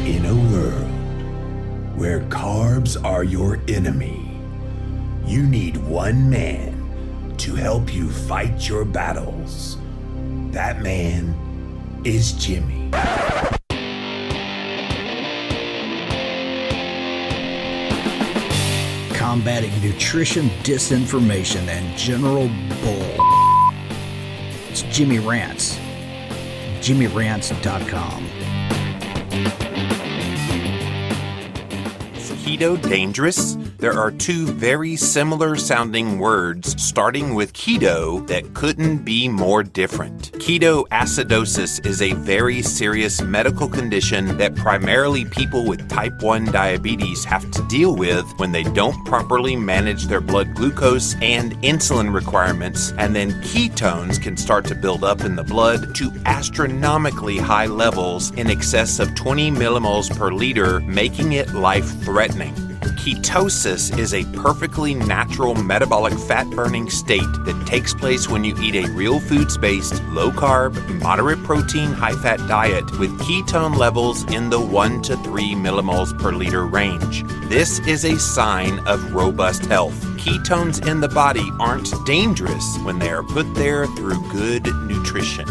In a world where carbs are your enemy, you need one man to help you fight your battles. That man is Jimmy. Combating nutrition disinformation and general bull. It's Jimmy Rants. JimmyRants.com. Is keto dangerous? There are two very similar sounding words starting with keto that couldn't be more different. Ketoacidosis is a very serious medical condition that primarily people with type 1 diabetes have to deal with when they don't properly manage their blood glucose and insulin requirements, and then ketones can start to build up in the blood to astronomically high levels in excess of 20 millimoles per liter, making it life-threatening. Ketosis is a perfectly natural metabolic fat-burning state that takes place when you eat a real foods-based, low-carb, moderate-protein, high-fat diet with ketone levels in the 1 to 3 millimoles per liter range. This is a sign of robust health. Ketones in the body aren't dangerous when they are put there through good nutrition.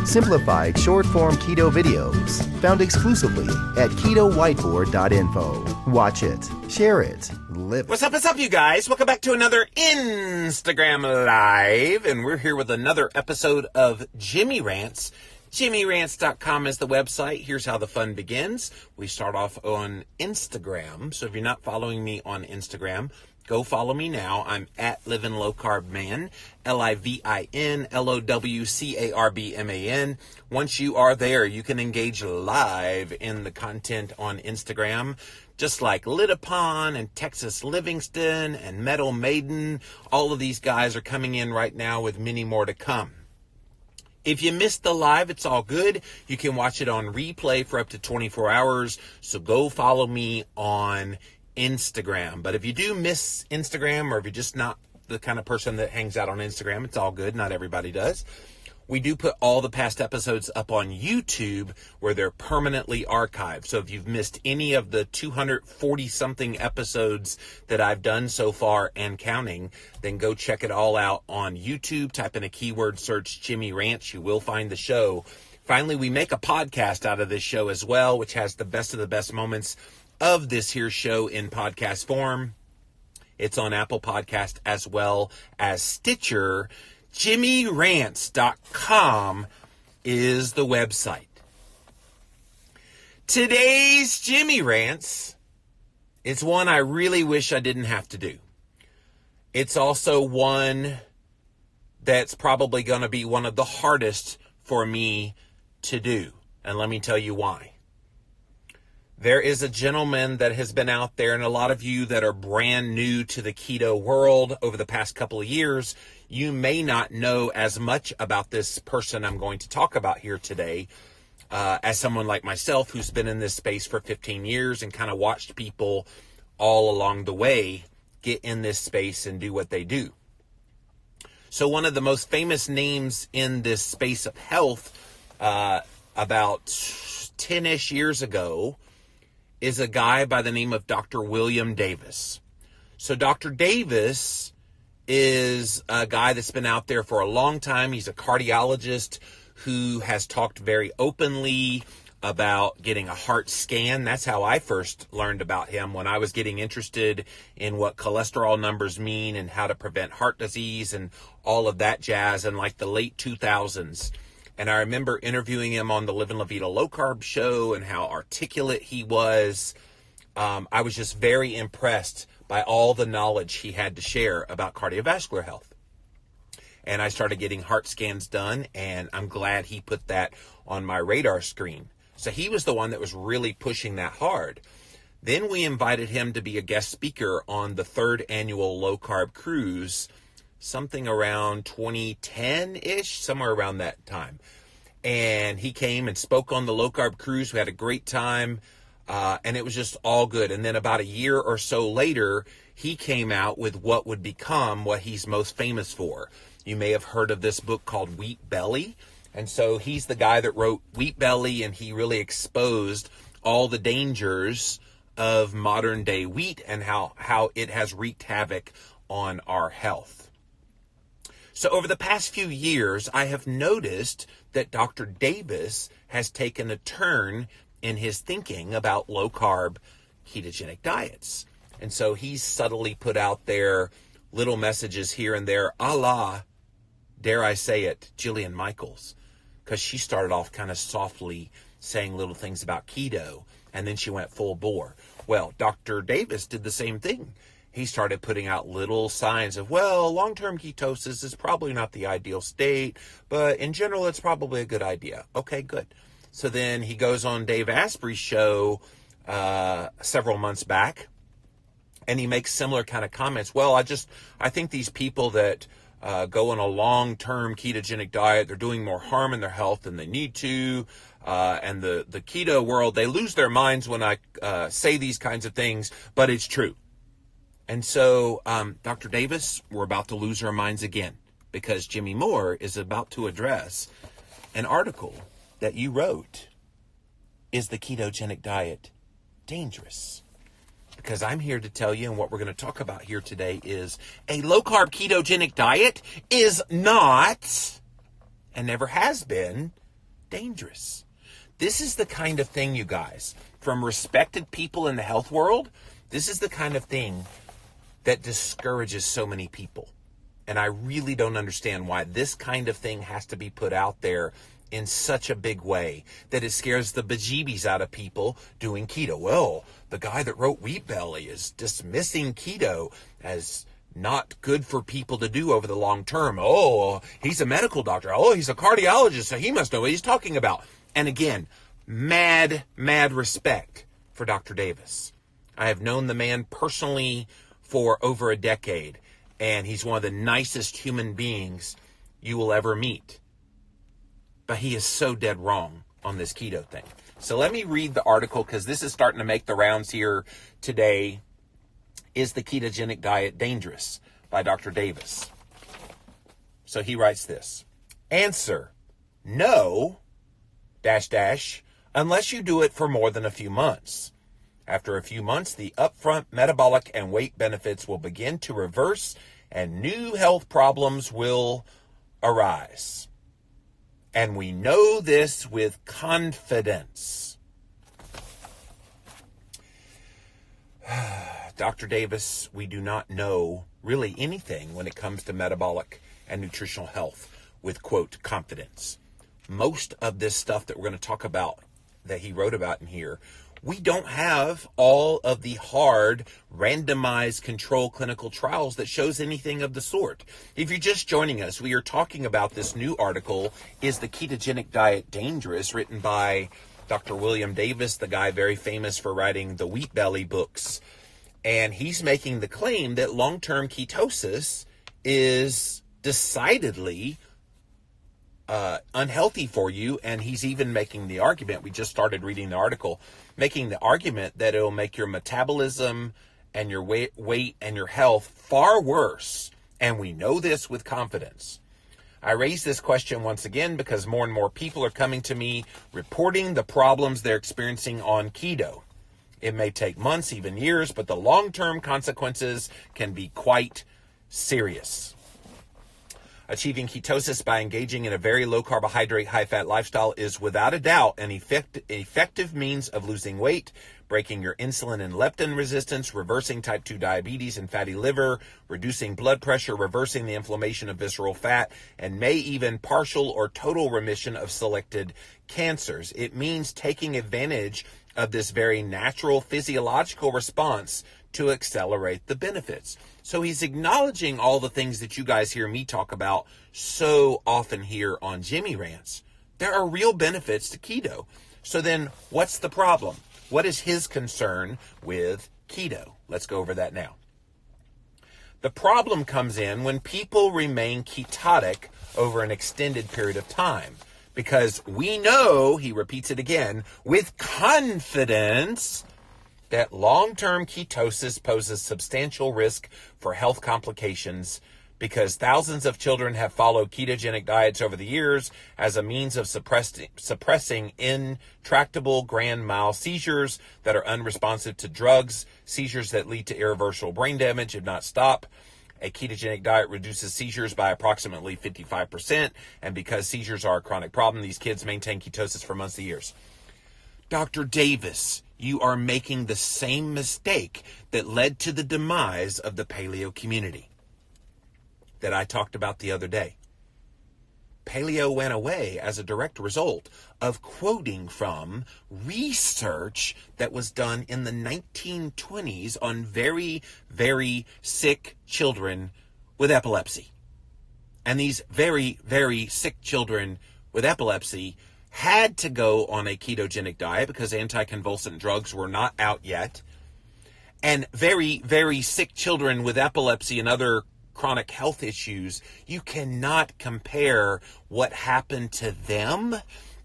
Simplified short-form keto videos found exclusively at ketowhiteboard.info. Watch it, share it, live it. What's up, you guys? Welcome back to another Instagram Live, and we're here with another episode of Jimmy Rants. JimmyRants.com is the website. Here's how the fun begins. We start off on Instagram, so if you're not following me on Instagram, go follow me now. I'm at Livin' Low Carb Man, LIVINLOWCARBMAN. Once you are there, you can engage live in the content on Instagram, just like Lit Upon and Texas Livingston and Metal Maiden. All of these guys are coming in right now with many more to come. If you missed the live, it's all good. You can watch it on replay for up to 24 hours. So go follow me on Instagram. But if you do miss Instagram, or if you're just not the kind of person that hangs out on Instagram, it's all good. Not everybody does. We do put all the past episodes up on YouTube where they're permanently archived. So if you've missed any of the 240 something episodes that I've done so far and counting, then go check it all out on YouTube. Type in a keyword search Jimmy Rants. You will find the show. Finally, we make a podcast out of this show as well, which has the best of the best moments of this here show in podcast form. It's on Apple Podcast as well as Stitcher. JimmyRants.com is the website. Today's Jimmy Rants is one I really wish I didn't have to do. It's also one that's probably going to be one of the hardest for me to do. And let me tell you why. There is a gentleman that has been out there, and a lot of you that are brand new to the keto world over the past couple of years, you may not know as much about this person I'm going to talk about here today as someone like myself who's been in this space for 15 years and kind of watched people all along the way get in this space and do what they do. So one of the most famous names in this space of health about 10-ish years ago is a guy by the name of Dr. William Davis. So Dr. Davis is a guy that's been out there for a long time. He's a cardiologist who has talked very openly about getting a heart scan. That's how I first learned about him, when I was getting interested in what cholesterol numbers mean and how to prevent heart disease and all of that jazz in like the late 2000s. And I remember interviewing him on the Livin' La Vida Low Carb show and how articulate he was. I was just very impressed by all the knowledge he had to share about cardiovascular health. And I started getting heart scans done, and I'm glad he put that on my radar screen. So he was the one that was really pushing that hard. Then we invited him to be a guest speaker on the 3rd annual Low Carb Cruise, something around 2010-ish, somewhere around that time. And he came and spoke on the Low Carb Cruise. We had a great time, and it was just all good. And then about a year or so later, he came out with what would become what he's most famous for. You may have heard of this book called Wheat Belly. And so he's the guy that wrote Wheat Belly, and he really exposed all the dangers of modern day wheat and how it has wreaked havoc on our health. So over the past few years, I have noticed that Dr. Davis has taken a turn in his thinking about low-carb ketogenic diets. And so he's subtly put out there little messages here and there, a la, dare I say it, Jillian Michaels, because she started off kind of softly saying little things about keto, and then she went full bore. Well, Dr. Davis did the same thing. He started putting out little signs of, well, long-term ketosis is probably not the ideal state, but in general, it's probably a good idea. Okay, good. So then he goes on Dave Asprey's show several months back, and he makes similar kind of comments. Well, I think these people that go on a long-term ketogenic diet, they're doing more harm in their health than they need to. And the keto world, they lose their minds when I say these kinds of things, but it's true. And so, Dr. Davis, we're about to lose our minds again, because Jimmy Moore is about to address an article that you wrote. Is the ketogenic diet dangerous? Because I'm here to tell you, and what we're going to talk about here today is a low-carb ketogenic diet is not, and never has been, dangerous. This is the kind of thing, you guys, from respected people in the health world, this is the kind of thing that discourages so many people. And I really don't understand why this kind of thing has to be put out there in such a big way that it scares the bejeebies out of people doing keto. Well, the guy that wrote Wheat Belly is dismissing keto as not good for people to do over the long term. Oh, he's a medical doctor. Oh, he's a cardiologist, so he must know what he's talking about. And again, mad respect for Dr. Davis. I have known the man personally for over a decade, and he's one of the nicest human beings you will ever meet. But he is so dead wrong on this keto thing. So let me read the article, because this is starting to make the rounds here today. Is the ketogenic diet dangerous? By Dr. Davis. So he writes this. Answer: no, unless you do it for more than a few months. After a few months, the upfront metabolic and weight benefits will begin to reverse, and new health problems will arise. And we know this with confidence. Dr. Davis, we do not know really anything when it comes to metabolic and nutritional health with, quote, confidence. Most of this stuff that we're going to talk about that he wrote about in here, we don't have all of the hard randomized control clinical trials that shows anything of the sort. If you're just joining us, we are talking about this new article, Is the Ketogenic Diet Dangerous?, written by Dr. William Davis, the guy very famous for writing the Wheat Belly books. And he's making the claim that long-term ketosis is decidedly unhealthy for you, and he's even making the argument, we just started reading the article, making the argument that it'll make your metabolism and your weight and your health far worse, and we know this with confidence. I raise this question once again because more and more people are coming to me reporting the problems they're experiencing on keto. It may take months, even years, but the long-term consequences can be quite serious. Achieving ketosis by engaging in a very low carbohydrate, high fat lifestyle is without a doubt an effective means of losing weight, breaking your insulin and leptin resistance, reversing type 2 diabetes and fatty liver, reducing blood pressure, reversing the inflammation of visceral fat, and may even partial or total remission of selected cancers. It means taking advantage of this very natural physiological response to accelerate the benefits. So he's acknowledging all the things that you guys hear me talk about so often here on Jimmy Rants. There are real benefits to keto. So then what's the problem? What is his concern with keto? Let's go over that now. The problem comes in when people remain ketotic over an extended period of time. Because we know, he repeats it again, with confidence, that long-term ketosis poses substantial risk for health complications because thousands of children have followed ketogenic diets over the years as a means of suppressing intractable grand mal seizures that are unresponsive to drugs, seizures that lead to irreversible brain damage if not stopped. A ketogenic diet reduces seizures by approximately 55%, and because seizures are a chronic problem, these kids maintain ketosis for months to years. Dr. Davis, you are making the same mistake that led to the demise of the paleo community that I talked about the other day. Paleo went away as a direct result of quoting from research that was done in the 1920s on very, very sick children with epilepsy. And these very, very sick children with epilepsy had to go on a ketogenic diet because anticonvulsant drugs were not out yet. And very, very sick children with epilepsy and other chronic health issues, you cannot compare what happened to them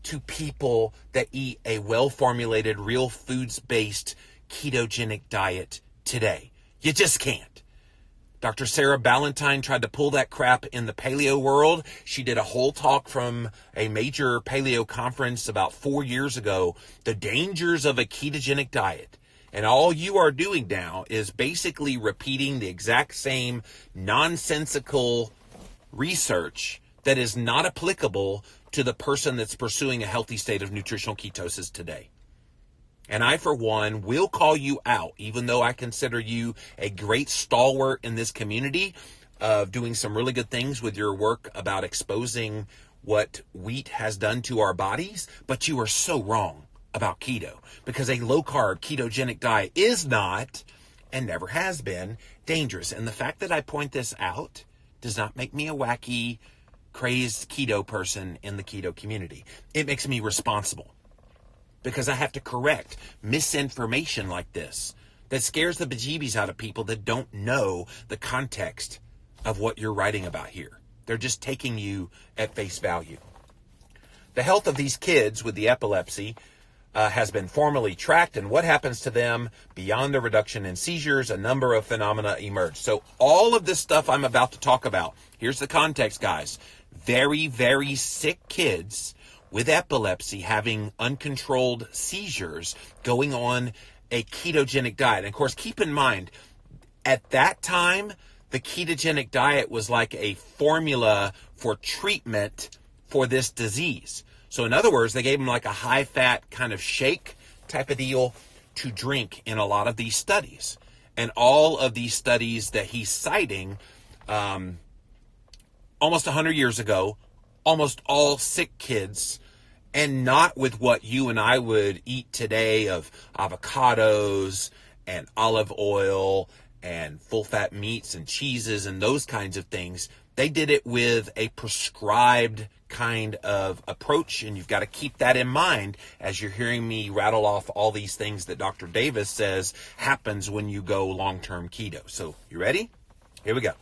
to people that eat a well-formulated, real foods-based ketogenic diet today. You just can't. Dr. Sarah Ballantyne tried to pull that crap in the paleo world. She did a whole talk from a major paleo conference about 4 years ago, the dangers of a ketogenic diet. And all you are doing now is basically repeating the exact same nonsensical research that is not applicable to the person that's pursuing a healthy state of nutritional ketosis today. And I, for one, will call you out, even though I consider you a great stalwart in this community of doing some really good things with your work about exposing what wheat has done to our bodies. But you are so wrong about keto, because a low-carb ketogenic diet is not, and never has been, dangerous. And the fact that I point this out does not make me a wacky, crazed keto person in the keto community. It makes me responsible, because I have to correct misinformation like this that scares the bejeebies out of people that don't know the context of what you're writing about here. They're just taking you at face value. The health of these kids with the epilepsy has been formally tracked, and what happens to them beyond the reduction in seizures, a number of phenomena emerge. So all of this stuff I'm about to talk about, here's the context, guys. Very, very sick kids with epilepsy having uncontrolled seizures going on a ketogenic diet. And of course, keep in mind, at that time, the ketogenic diet was like a formula for treatment for this disease. So in other words, they gave him like a high-fat kind of shake type of deal to drink in a lot of these studies. And all of these studies that he's citing, almost 100 years ago, almost all sick kids, and not with what you and I would eat today of avocados and olive oil and full-fat meats and cheeses and those kinds of things. They did it with a prescribed kind of approach, and you've got to keep that in mind as you're hearing me rattle off all these things that Dr. Davis says happens when you go long-term keto. So, you ready? Here we go.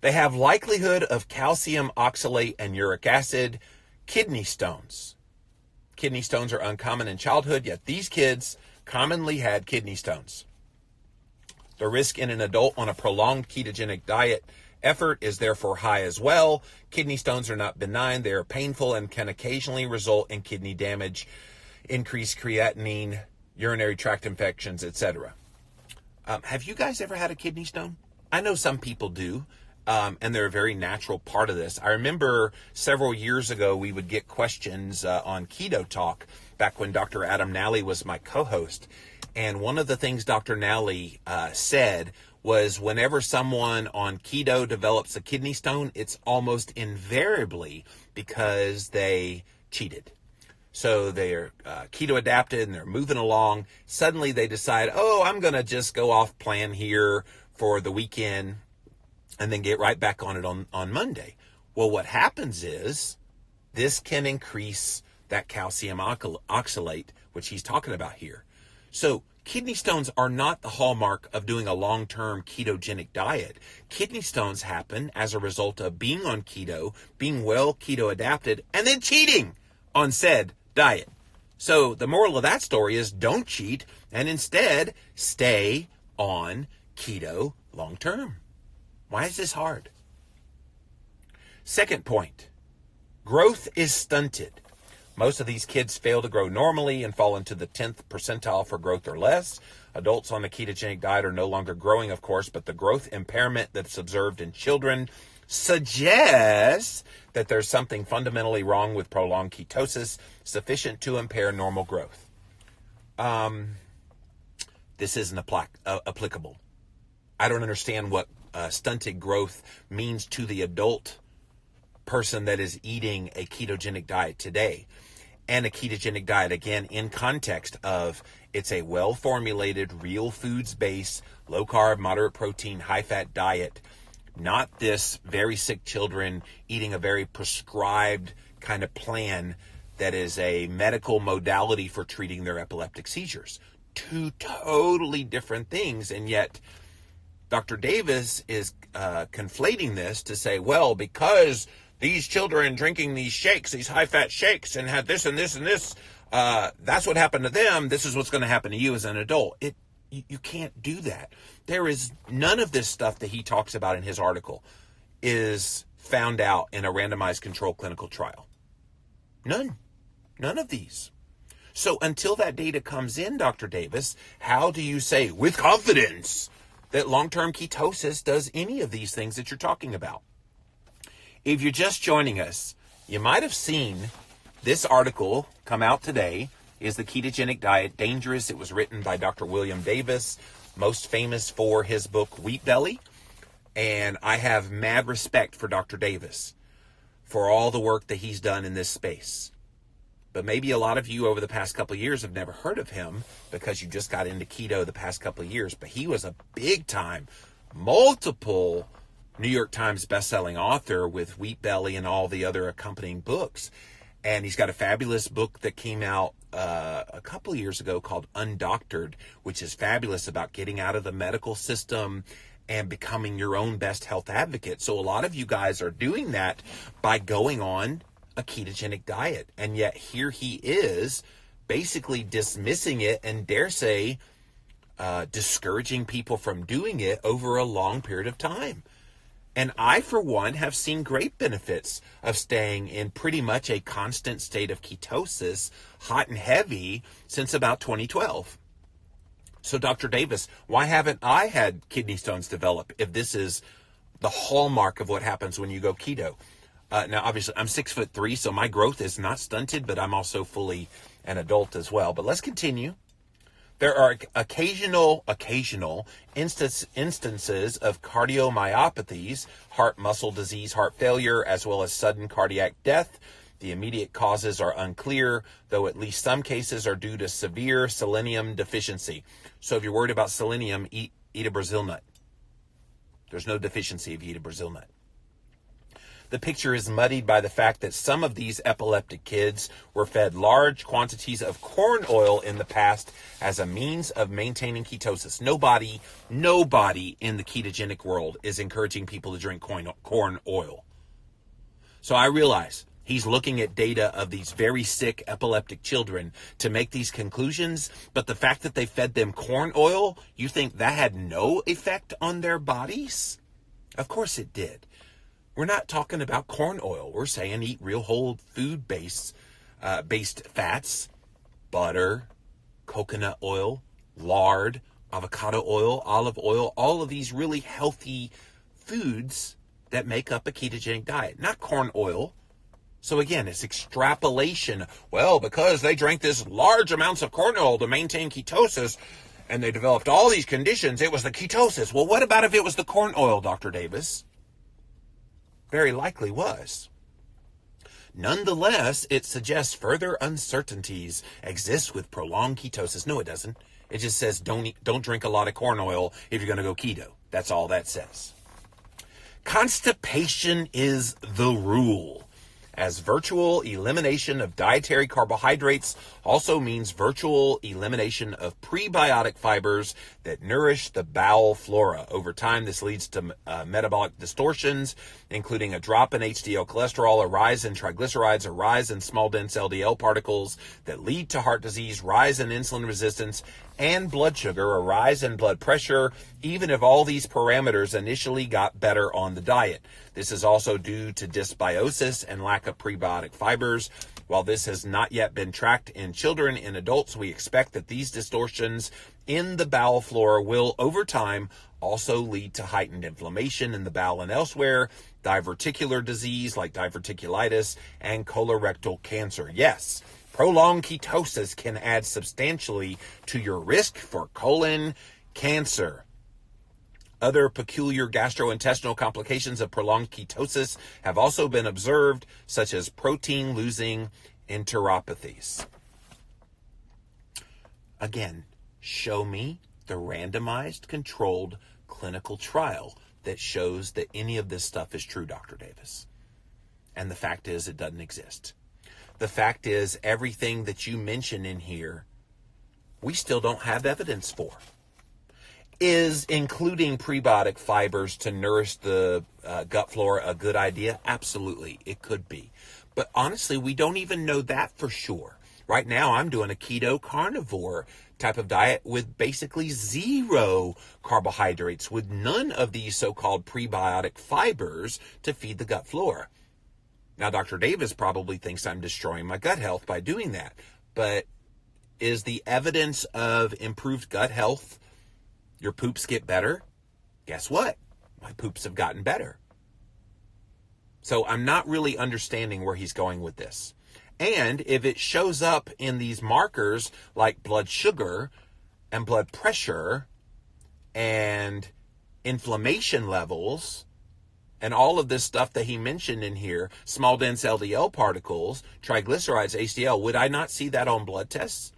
They have likelihood of calcium oxalate and uric acid, kidney stones. Kidney stones are uncommon in childhood, yet these kids commonly had kidney stones. The risk in an adult on a prolonged ketogenic diet effort is therefore high as well. Kidney stones are not benign. They are painful and can occasionally result in kidney damage, increased creatinine, urinary tract infections, etc. Have you guys ever had a kidney stone? I know some people do, and they're a very natural part of this. I remember several years ago we would get questions on Keto Talk back when Dr. Adam Nally was my co-host. And one of the things Dr. Nally said was whenever someone on keto develops a kidney stone, it's almost invariably because they cheated. So they're keto adapted and they're moving along. Suddenly they decide, oh, I'm going to just go off plan here for the weekend and then get right back on it on Monday. Well, what happens is this can increase that calcium oxalate, which he's talking about here. So kidney stones are not the hallmark of doing a long-term ketogenic diet. Kidney stones happen as a result of being on keto, being well keto adapted, and then cheating on said diet. So the moral of that story is don't cheat and instead stay on keto long-term. Why is this hard? Second point, growth is stunted. Most of these kids fail to grow normally and fall into the 10th percentile for growth or less. Adults on the ketogenic diet are no longer growing, of course, but the growth impairment that's observed in children suggests that there's something fundamentally wrong with prolonged ketosis, sufficient to impair normal growth. This isn't applicable. I don't understand what stunted growth means to the adult person that is eating a ketogenic diet today. And a ketogenic diet, again, in context of it's a well-formulated, real foods-based, low-carb, moderate protein, high-fat diet, not this very sick children eating a very prescribed kind of plan that is a medical modality for treating their epileptic seizures. Two totally different things, and yet Dr. Davis is conflating this to say, well, because these children drinking these shakes, these high-fat shakes, and had this and this and this, that's what happened to them. This is what's going to happen to you as an adult. You can't do that. There is none of this stuff that he talks about in his article is found out in a randomized controlled clinical trial. None of these. So until that data comes in, Dr. Davis, how do you say with confidence that long-term ketosis does any of these things that you're talking about? If you're just joining us, you might have seen this article come out today. Is the ketogenic diet dangerous? It was written by Dr. William Davis, most famous for his book Wheat Belly. And I have mad respect for Dr. Davis for all the work that he's done in this space. But maybe a lot of you over the past couple of years have never heard of him because you just got into keto the past couple of years. But he was a big time, multiple New York Times bestselling author with Wheat Belly and all the other accompanying books. And he's got a fabulous book that came out a couple of years ago called Undoctored, which is fabulous about getting out of the medical system and becoming your own best health advocate. So a lot of you guys are doing that by going on a ketogenic diet. And yet here he is basically dismissing it and dare say discouraging people from doing it over a long period of time. And I, for one, have seen great benefits of staying in pretty much a constant state of ketosis, hot and heavy, since about 2012. So, Dr. Davis, why haven't I had kidney stones develop if this is the hallmark of what happens when you go keto? Now, obviously, I'm 6'3", so my growth is not stunted, but I'm also fully an adult as well. But let's continue. There are occasional instances of cardiomyopathies, heart muscle disease, heart failure, as well as sudden cardiac death. The immediate causes are unclear, though at least some cases are due to severe selenium deficiency. So if you're worried about selenium, eat a Brazil nut. There's no deficiency if you eat a Brazil nut. The picture is muddied by the fact that some of these epileptic kids were fed large quantities of corn oil in the past as a means of maintaining ketosis. Nobody in the ketogenic world is encouraging people to drink corn oil. So I realize he's looking at data of these very sick epileptic children to make these conclusions, but the fact that they fed them corn oil, you think that had no effect on their bodies? Of course it did. We're not talking about corn oil. We're saying eat real whole food based fats, butter, coconut oil, lard, avocado oil, olive oil, all of these really healthy foods that make up a ketogenic diet, not corn oil. So again, it's extrapolation. Well, because they drank this large amounts of corn oil to maintain ketosis and they developed all these conditions, it was the ketosis. Well, what about if it was the corn oil, Dr. Davis? Very likely was. Nonetheless, it suggests further uncertainties exist with prolonged ketosis. No, it doesn't. It just says don't drink a lot of corn oil if you're going to go keto. That's all that says. Constipation is the rule, as virtual elimination of dietary carbohydrates also means virtual elimination of prebiotic fibers that nourish the bowel flora. Over time, this leads to metabolic distortions, including a drop in HDL cholesterol, a rise in triglycerides, a rise in small dense LDL particles that lead to heart disease, rise in insulin resistance, and blood sugar, a rise in blood pressure, even if all these parameters initially got better on the diet. This is also due to dysbiosis and lack of prebiotic fibers. While this has not yet been tracked in children and adults, we expect that these distortions in the bowel flora will, over time, also lead to heightened inflammation in the bowel and elsewhere, diverticular disease like diverticulitis, and colorectal cancer. Yes, prolonged ketosis can add substantially to your risk for colon cancer. Other peculiar gastrointestinal complications of prolonged ketosis have also been observed, such as protein-losing enteropathies. Again, show me the randomized, controlled clinical trial that shows that any of this stuff is true, Dr. Davis. And the fact is, it doesn't exist. The fact is, everything that you mention in here, we still don't have evidence for. Is including prebiotic fibers to nourish the gut flora a good idea? Absolutely, it could be. But honestly, we don't even know that for sure. Right now, I'm doing a keto carnivore type of diet with basically zero carbohydrates, with none of these so-called prebiotic fibers to feed the gut flora. Now, Dr. Davis probably thinks I'm destroying my gut health by doing that. But is the evidence of improved gut health, your poops get better? Guess what? My poops have gotten better. So I'm not really understanding where he's going with this. And if it shows up in these markers like blood sugar and blood pressure and inflammation levels and all of this stuff that he mentioned in here, small dense LDL particles, triglycerides, HDL, would I not see that on blood tests?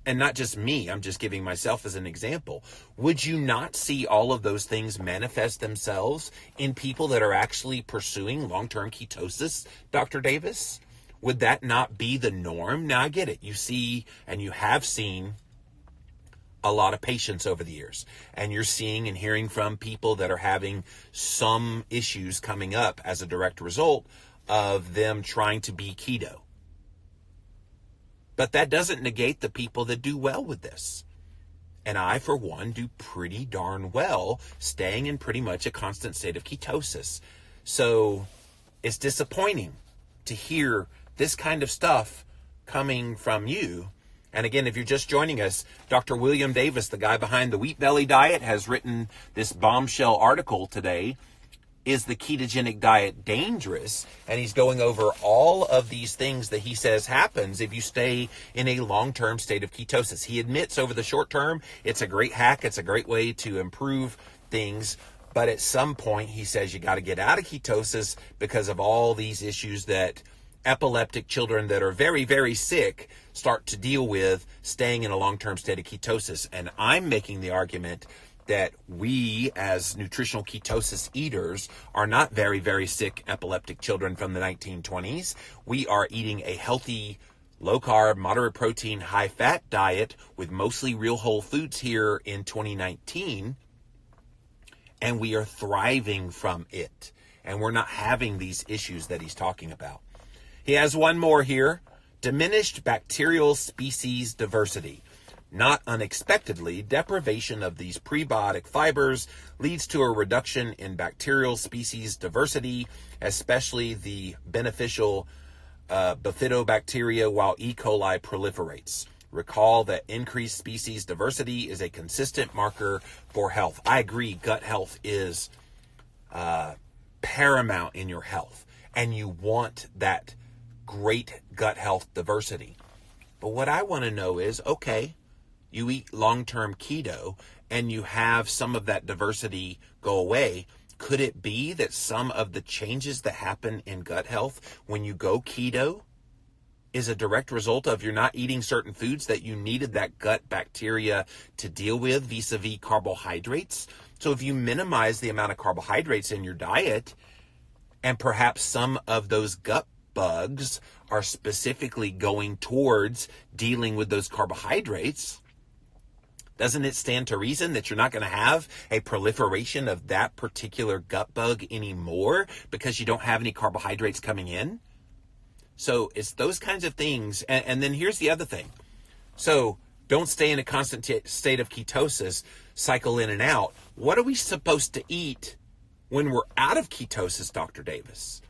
And not just me, I'm just giving myself as an example. Would you not see all of those things manifest themselves in people that are actually pursuing long-term ketosis, Dr. Davis? Would that not be the norm? Now, I get it. You see, and you have seen a lot of patients over the years. And you're seeing and hearing from people that are having some issues coming up as a direct result of them trying to be keto. But that doesn't negate the people that do well with this. And I, for one, do pretty darn well staying in pretty much a constant state of ketosis. So it's disappointing to hear this kind of stuff coming from you. And again, if you're just joining us, Dr. William Davis, the guy behind the Wheat Belly Diet, has written this bombshell article today, Is the Ketogenic Diet Dangerous? And he's going over all of these things that he says happens if you stay in a long-term state of ketosis. He admits over the short term, it's a great hack. It's a great way to improve things. But at some point, he says you got to get out of ketosis because of all these issues that epileptic children that are very, very sick start to deal with staying in a long-term state of ketosis. And I'm making the argument that we as nutritional ketosis eaters are not very, very sick epileptic children from the 1920s. We are eating a healthy, low-carb, moderate protein, high-fat diet with mostly real whole foods here in 2019, and we are thriving from it. And we're not having these issues that he's talking about. He has one more here, diminished bacterial species diversity. Not unexpectedly, deprivation of these prebiotic fibers leads to a reduction in bacterial species diversity, especially the beneficial bifidobacteria, while E. coli proliferates. Recall that increased species diversity is a consistent marker for health. I agree, gut health is paramount in your health, and you want that great gut health diversity. But what I want to know is, okay, you eat long-term keto and you have some of that diversity go away. Could it be that some of the changes that happen in gut health when you go keto is a direct result of you're not eating certain foods that you needed that gut bacteria to deal with vis-a-vis carbohydrates? So if you minimize the amount of carbohydrates in your diet and perhaps some of those gut bugs are specifically going towards dealing with those carbohydrates, doesn't it stand to reason that you're not going to have a proliferation of that particular gut bug anymore because you don't have any carbohydrates coming in? So it's those kinds of things. And then here's the other thing. So don't stay in a constant state of ketosis, cycle in and out. What are we supposed to eat when we're out of ketosis, Dr. Davis?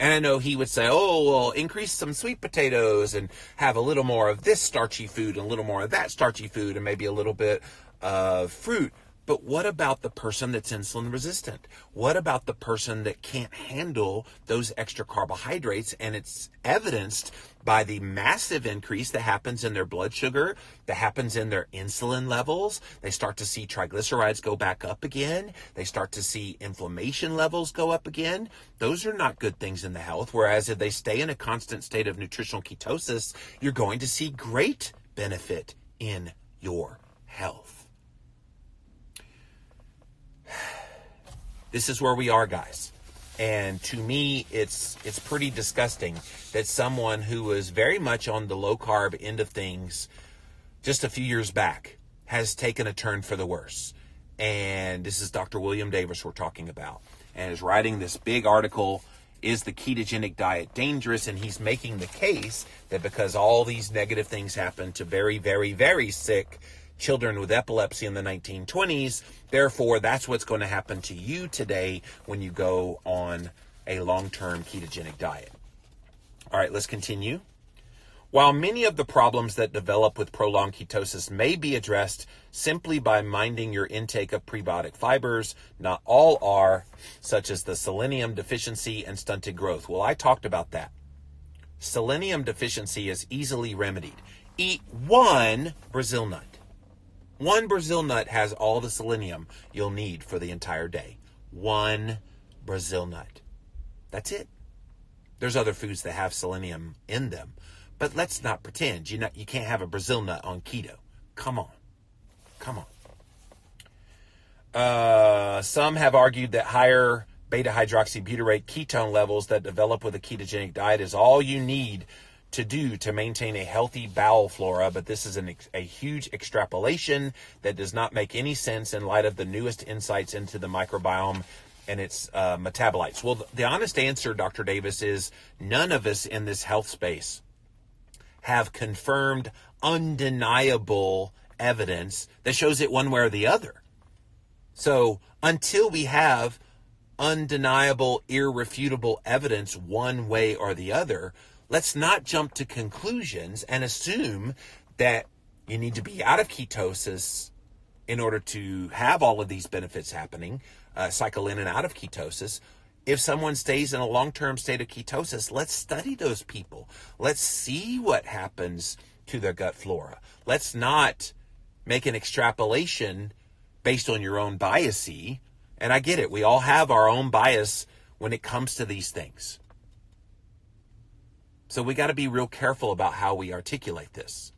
And I know he would say, oh, well, increase some sweet potatoes and have a little more of this starchy food and a little more of that starchy food and maybe a little bit of fruit. But what about the person that's insulin resistant? What about the person that can't handle those extra carbohydrates? And it's evidenced by the massive increase that happens in their blood sugar, that happens in their insulin levels. They start to see triglycerides go back up again. They start to see inflammation levels go up again. Those are not good things in the health. Whereas if they stay in a constant state of nutritional ketosis, you're going to see great benefit in your health. This is where we are, guys. And to me, it's pretty disgusting that someone who was very much on the low-carb end of things just a few years back has taken a turn for the worse. And this is Dr. William Davis we're talking about, and is writing this big article, Is the Ketogenic Diet Dangerous? And he's making the case that because all these negative things happen to very, very, very sick children with epilepsy in the 1920s, therefore that's what's going to happen to you today when you go on a long-term ketogenic diet. All right, let's continue. While many of the problems that develop with prolonged ketosis may be addressed simply by minding your intake of prebiotic fibers, not all are, such as the selenium deficiency and stunted growth. Well, I talked about that. Selenium deficiency is easily remedied. Eat one Brazil nut. One Brazil nut has all the selenium you'll need for the entire day. One Brazil nut. That's it. There's other foods that have selenium in them, but let's not pretend you can't have a Brazil nut on keto. Come on. Some have argued that higher beta-hydroxybutyrate ketone levels that develop with a ketogenic diet is all you need to do to maintain a healthy bowel flora, but this is a huge extrapolation that does not make any sense in light of the newest insights into the microbiome and its metabolites. Well, the honest answer, Dr. Davis, is none of us in this health space have confirmed, undeniable evidence that shows it one way or the other. So until we have undeniable, irrefutable evidence one way or the other, let's not jump to conclusions and assume that you need to be out of ketosis in order to have all of these benefits happening, cycle in and out of ketosis. If someone stays in a long-term state of ketosis, let's study those people. Let's see what happens to their gut flora. Let's not make an extrapolation based on your own bias-y. And I get it. We all have our own bias when it comes to these things. So we got to be real careful about how we articulate this.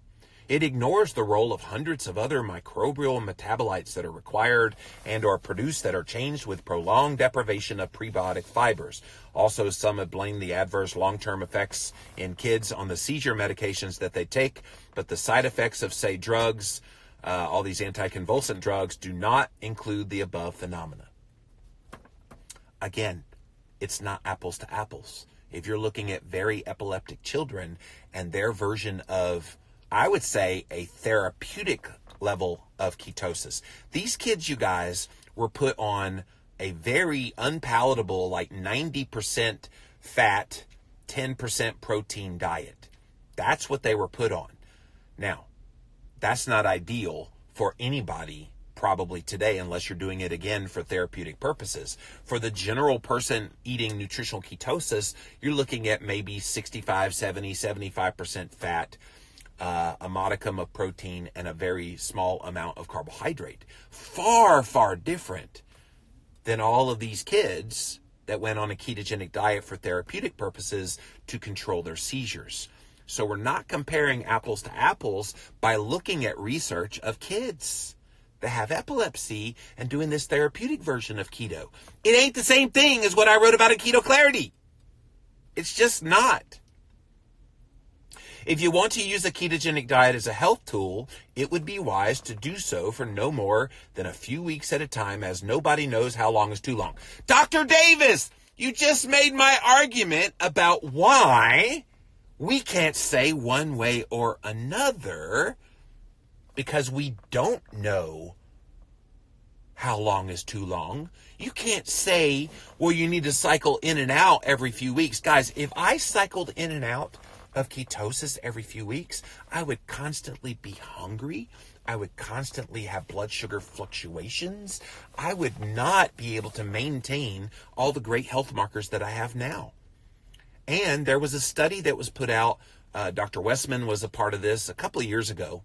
It ignores the role of hundreds of other microbial metabolites that are required and or produced that are changed with prolonged deprivation of prebiotic fibers. Also, some have blamed the adverse long-term effects in kids on the seizure medications that they take, but the side effects of, say, drugs, all these anticonvulsant drugs, do not include the above phenomena. Again, it's not apples to apples. If you're looking at very epileptic children and their version of, I would say, a therapeutic level of ketosis. These kids, you guys, were put on a very unpalatable, like 90% fat, 10% protein diet. That's what they were put on. Now, that's not ideal for anybody probably today, unless you're doing it again for therapeutic purposes. For the general person eating nutritional ketosis, you're looking at maybe 65, 70, 75% fat, a modicum of protein, and a very small amount of carbohydrate. Far, far different than all of these kids that went on a ketogenic diet for therapeutic purposes to control their seizures. So we're not comparing apples to apples by looking at research of kids that have epilepsy and doing this therapeutic version of keto. It ain't the same thing as what I wrote about in Keto Clarity. It's just not. If you want to use a ketogenic diet as a health tool, it would be wise to do so for no more than a few weeks at a time, as nobody knows how long is too long. Dr. Davis, you just made my argument about why we can't say one way or another, because we don't know how long is too long. You can't say, well, you need to cycle in and out every few weeks. Guys, if I cycled in and out of ketosis every few weeks, I would constantly be hungry. I would constantly have blood sugar fluctuations. I would not be able to maintain all the great health markers that I have now. And there was a study that was put out, Dr. Westman was a part of this a couple of years ago,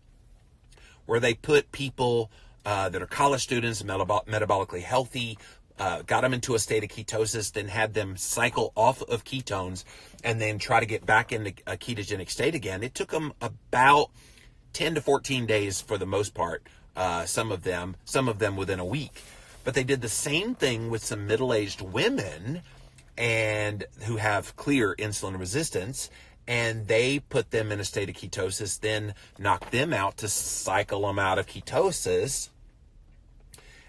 where they put people that are college students, metabolically healthy, got them into a state of ketosis, then had them cycle off of ketones and then try to get back into a ketogenic state again. It took them about 10 to 14 days for the most part, some of them within a week. But they did the same thing with some middle-aged women and who have clear insulin resistance, and they put them in a state of ketosis, then knocked them out to cycle them out of ketosis.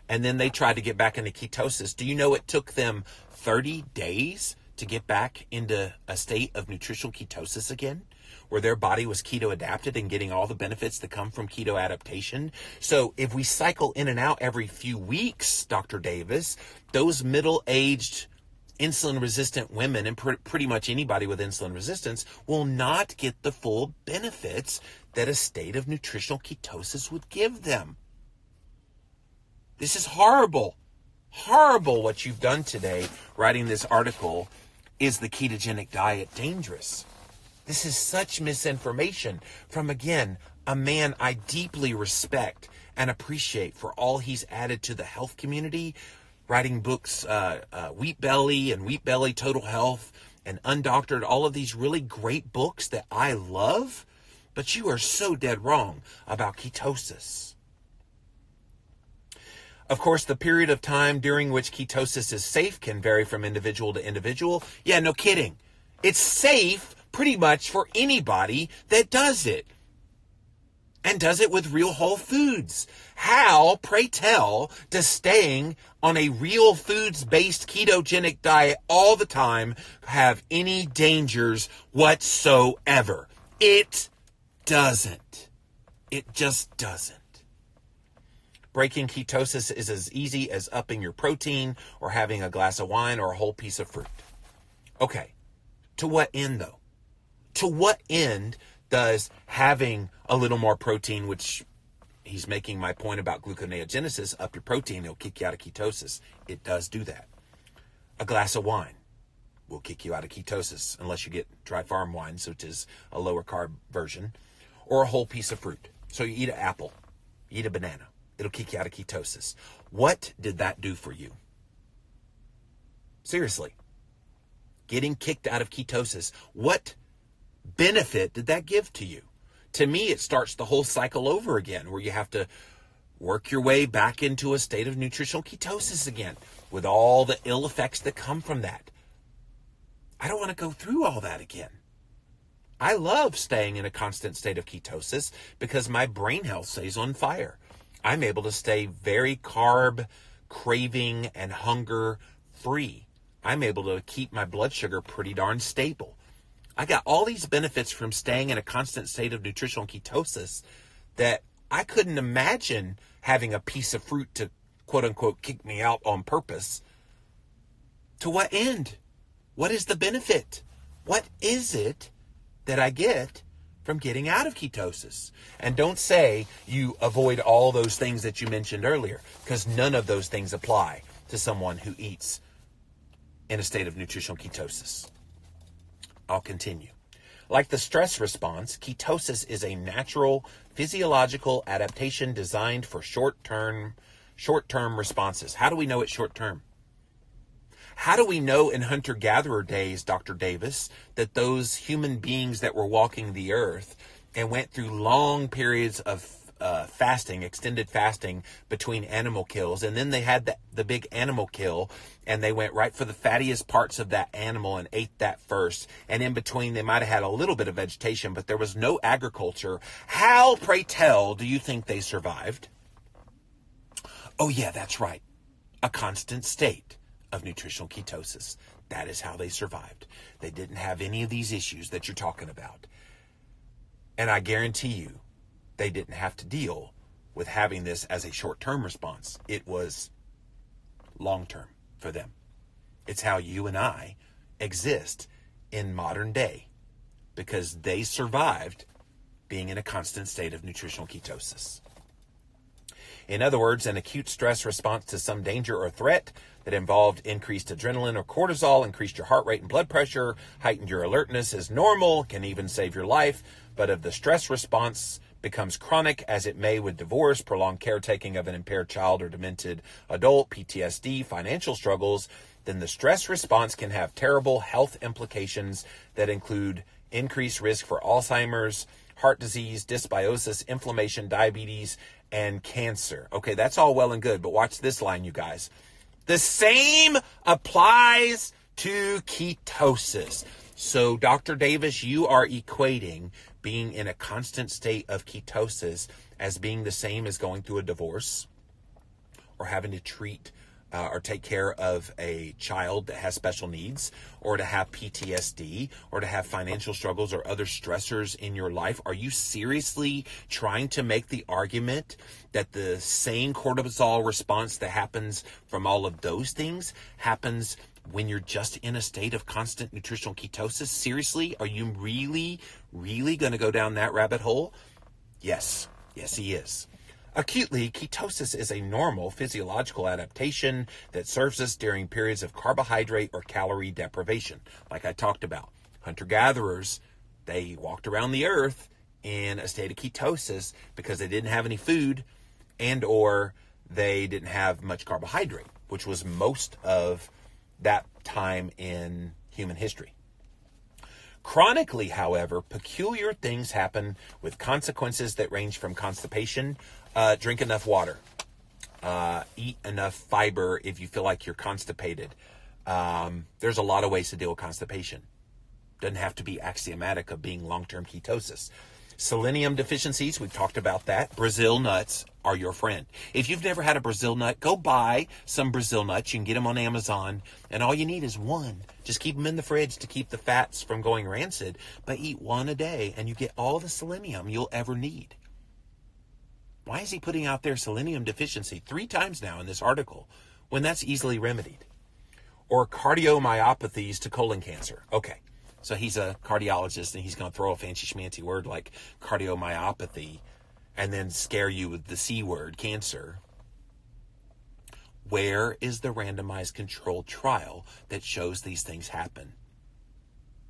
And then they tried to get back into ketosis. Do you know it took them 30 days to get back into a state of nutritional ketosis again, where their body was keto adapted and getting all the benefits that come from keto adaptation? So if we cycle in and out every few weeks, Dr. Davis, those middle-aged insulin resistant women, and pretty much anybody with insulin resistance, will not get the full benefits that a state of nutritional ketosis would give them. This is horrible. Horrible what you've done today, writing this article. Is the ketogenic diet dangerous? This is such misinformation from, again, a man I deeply respect and appreciate for all he's added to the health community, writing books, Wheat Belly and Wheat Belly Total Health and Undoctored, all of these really great books that I love. But you are so dead wrong about ketosis. Of course, the period of time during which ketosis is safe can vary from individual to individual. Yeah, no kidding. It's safe pretty much for anybody that does it. And does it with real whole foods. How, pray tell, does staying on a real foods-based ketogenic diet all the time have any dangers whatsoever? It doesn't. It just doesn't. Breaking ketosis is as easy as upping your protein or having a glass of wine or a whole piece of fruit. Okay, to what end though? To what end does having a little more protein, which he's making my point about gluconeogenesis, up your protein, it'll kick you out of ketosis. It does do that. A glass of wine will kick you out of ketosis unless you get dry farm wine, which is a lower carb version, or a whole piece of fruit. So you eat an apple, you eat a banana. It'll kick you out of ketosis. What did that do for you? Seriously. Getting kicked out of ketosis. What benefit did that give to you? To me, it starts the whole cycle over again, where you have to work your way back into a state of nutritional ketosis again, with all the ill effects that come from that. I don't want to go through all that again. I love staying in a constant state of ketosis because my brain health stays on fire. I'm able to stay very carb craving and hunger free. I'm able to keep my blood sugar pretty darn stable. I got all these benefits from staying in a constant state of nutritional ketosis that I couldn't imagine having a piece of fruit to quote unquote kick me out on purpose. To what end? What is the benefit? What is it that I get from getting out of ketosis? And don't say you avoid all those things that you mentioned earlier, because none of those things apply to someone who eats in a state of nutritional ketosis. I'll continue. Like the stress response, ketosis is a natural physiological adaptation designed for short-term responses. How do we know it's short-term? How do we know in hunter-gatherer days, Dr. Davis, that those human beings that were walking the earth and went through long periods of fasting, extended fasting between animal kills. And then they had the big animal kill, and they went right for the fattiest parts of that animal and ate that first. And in between, they might have had a little bit of vegetation, but there was no agriculture. How, pray tell, do you think they survived? Oh yeah, that's right. A constant state of nutritional ketosis. That is how they survived. They didn't have any of these issues that you're talking about. And I guarantee you, they didn't have to deal with having this as a short-term response. It was long-term for them. It's how you and I exist in modern day, because they survived being in a constant state of nutritional ketosis. In other words, an acute stress response to some danger or threat that involved increased adrenaline or cortisol, increased your heart rate and blood pressure, heightened your alertness is normal, can even save your life. But if the stress response becomes chronic, as it may with divorce, prolonged caretaking of an impaired child or demented adult, PTSD, financial struggles, then the stress response can have terrible health implications that include increased risk for Alzheimer's, heart disease, dysbiosis, inflammation, diabetes, and cancer. Okay, that's all well and good, but watch this line, you guys. The same applies to ketosis. So, Dr. Davis, you are equating being in a constant state of ketosis as being the same as going through a divorce or having to treat or take care of a child that has special needs, or to have PTSD, or to have financial struggles or other stressors in your life. Are you seriously trying to make the argument that the same cortisol response that happens from all of those things happens when you're just in a state of constant nutritional ketosis? Seriously? Are you really going to go down that rabbit hole? Yes, he is. Acutely, ketosis is a normal physiological adaptation that serves us during periods of carbohydrate or calorie deprivation. Like I talked about, hunter-gatherers, they walked around the earth in a state of ketosis because they didn't have any food and or they didn't have much carbohydrate, which was most of that time in human history. Chronically, however, peculiar things happen with consequences that range from constipation. Drink enough water. Eat enough fiber if you feel like you're constipated. There's a lot of ways to deal with constipation. Doesn't have to be axiomatic of being long-term ketosis. Selenium deficiencies, we've talked about that. Brazil nuts are your friend. If you've never had a Brazil nut, go buy some Brazil nuts. You can get them on Amazon, and all you need is one. Just keep them in the fridge to keep the fats from going rancid, but eat one a day, and you get all the selenium you'll ever need. Why is he putting out there selenium deficiency 3 times now in this article when that's easily remedied? Or cardiomyopathies to colon cancer. Okay, so he's a cardiologist and he's going to throw a fancy schmancy word like cardiomyopathy and then scare you with the C word, cancer. Where is the randomized controlled trial that shows these things happen?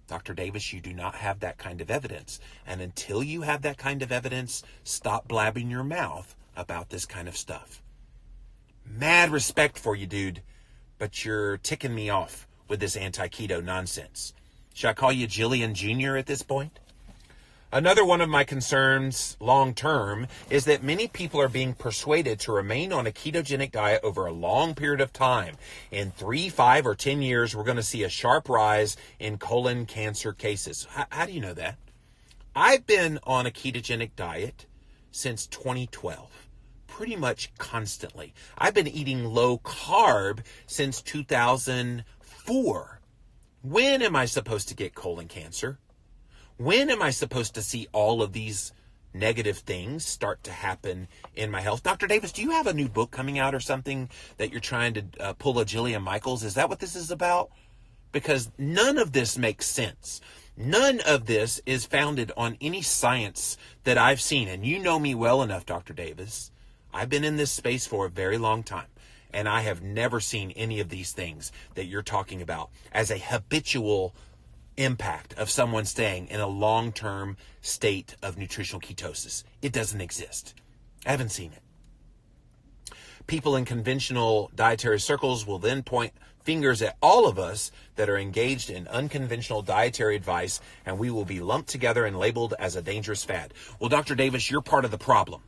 Dr. Davis, you do not have that kind of evidence. And until you have that kind of evidence, stop blabbing your mouth about this kind of stuff. Mad respect for you, dude, but you're ticking me off with this anti-keto nonsense. Should I call you Jillian Jr. at this point? Another one of my concerns long-term is that many people are being persuaded to remain on a ketogenic diet over a long period of time. In 3, 5, or 10 years, we're going to see a sharp rise in colon cancer cases. How do you know that? I've been on a ketogenic diet since 2012, pretty much constantly. I've been eating low carb since 2004. When am I supposed to get colon cancer? When am I supposed to see all of these negative things start to happen in my health? Dr. Davis, do you have a new book coming out or something that you're trying to pull a Jillian Michaels? Is that what this is about? Because none of this makes sense. None of this is founded on any science that I've seen. And you know me well enough, Dr. Davis. I've been in this space for a very long time. And I have never seen any of these things that you're talking about as a habitual impact of someone staying in a long-term state of nutritional ketosis. It doesn't exist. I haven't seen it. People in conventional dietary circles will then point fingers at all of us that are engaged in unconventional dietary advice, and we will be lumped together and labeled as a dangerous fad. Well, Dr. Davis, you're part of the problem.